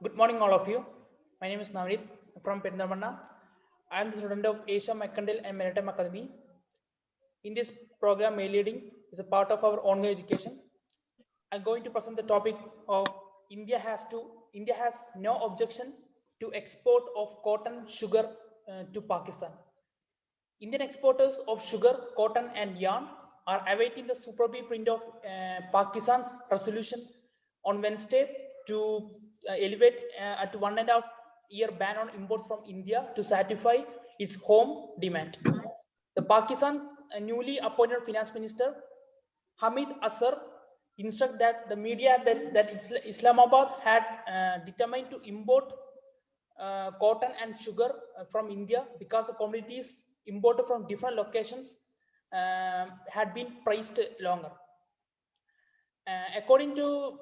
Good morning, all of you. My name is Navneet from Perindamanna. I am the student of Asia Mercantile and Maritime Academy. In this program, Mail Leading is a part of our ongoing education. I'm going to present the topic of India has no objection to export of cotton, sugar to Pakistan. Indian exporters of sugar, cotton, and yarn are awaiting the superb print of Pakistan's resolution on Wednesday to elevate at 1.5 year ban on imports from India to satisfy its home demand. The Pakistan's newly appointed finance minister Hamid Asar instructed that the media that Islamabad had determined to import cotton and sugar from India because the commodities imported from different locations had been priced longer. According to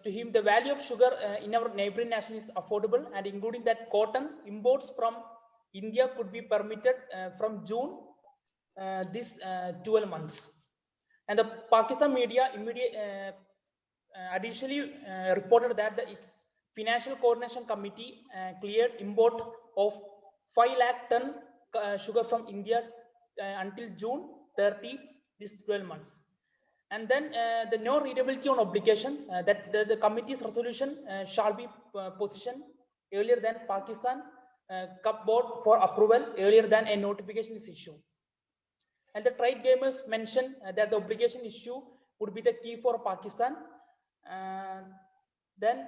him, the value of sugar in our neighboring nation is affordable, and including that cotton imports from India could be permitted from June this 12 months. And the Pakistan media additionally reported that its Financial Coordination Committee cleared import of 5 lakh ton sugar from India until June 30, this 12 months. And then the no readability on obligation that the committee's resolution shall be positioned earlier than Pakistan cupboard for approval earlier than a notification is issued. And the trade gamers mentioned that the obligation issue would be the key for Pakistan. Then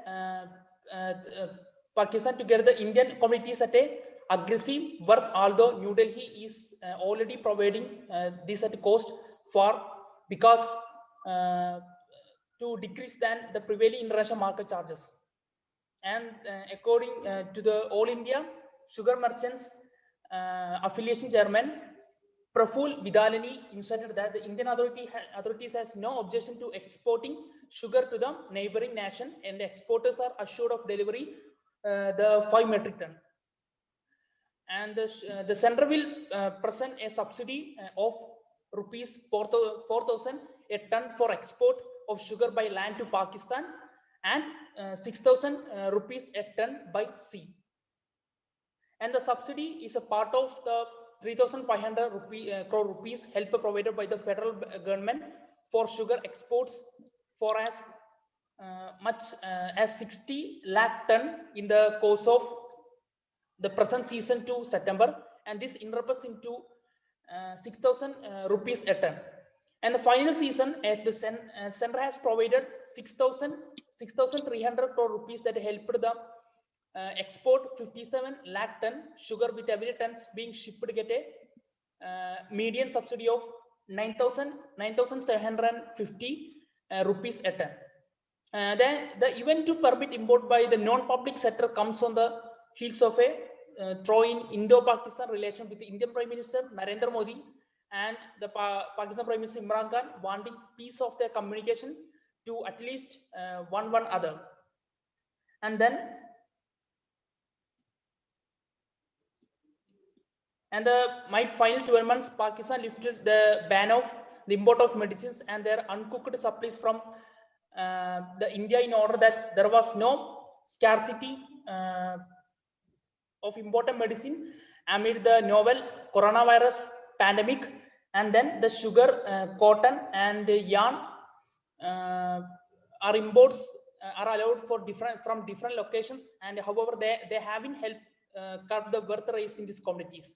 Pakistan together the Indian communities at a aggressive worth, although New Delhi is already providing this at cost for because to decrease than the prevailing international market charges. And according to the All India Sugar Merchants Affiliation Chairman Praful Vidalani inserted that the Indian authorities has no objection to exporting sugar to the neighboring nation, and the exporters are assured of delivery the 5 metric ton. And the center will present a subsidy of rupees 4,000 a ton for export of sugar by land to Pakistan, and 6,000 rupees a ton by sea. And the subsidy is a part of the 3,500 crore rupees help provided by the federal government for sugar exports for as much as 60 lakh ton in the course of the present season to September, and this encompasses into 6,000 rupees a ton. And the final season, the center has provided 6,300 crore rupees that helped the export 57 lakh ton sugar, with every tons being shipped get a median subsidy of 9,750 rupees a ton. Then the event to permit import by the non-public sector comes on the heels of a throw in Indo-Pakistan relation with the Indian Prime Minister Narendra Modi and the Pakistan Prime Minister Imran Khan wanting peace of their communication to at least one other. And then might final 12 months, Pakistan lifted the ban of the import of medicines and their uncooked supplies from the India in order that there was no scarcity of important medicine amid the novel coronavirus pandemic. And then the sugar, cotton, and yarn are imports are allowed for from different locations, and however they haven't helped curb the birth rates in these communities.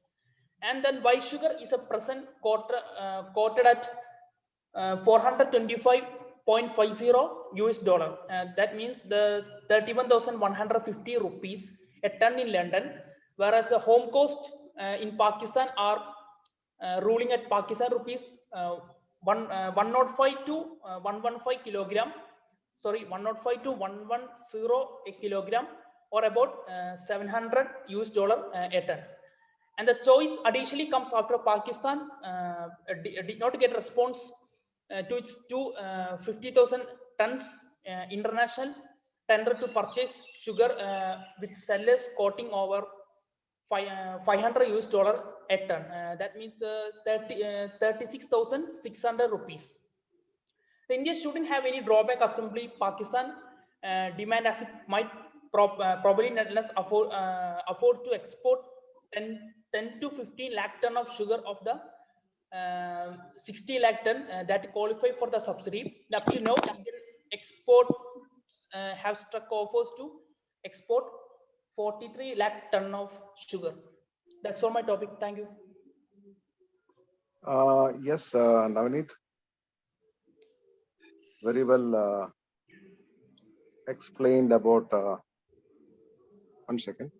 And then white sugar is a present quoted at 425.50 US dollar. That means the 31,150 rupees a ton in London, whereas the home cost in Pakistan are ruling at Pakistan rupees 105 to 115 kilogram. Sorry, 105 to 110 a kilogram, or about 700 US dollar a ton. And the choice additionally comes after Pakistan did not get response to its 50,000 tons international tender to purchase sugar with sellers quoting over 500 US dollar a ton. That means the 36,600 rupees. The India shouldn't have any drawback assembly Pakistan demand, as it might probably nonetheless afford to export 10 to 15 lakh ton of sugar of the 60 lakh ton that qualify for the subsidy. Up to now, Indian export have struck offers to export 43 lakh ton of sugar. That's all my topic. Thank you. Yes, Navneet, very well explained about. 1 second.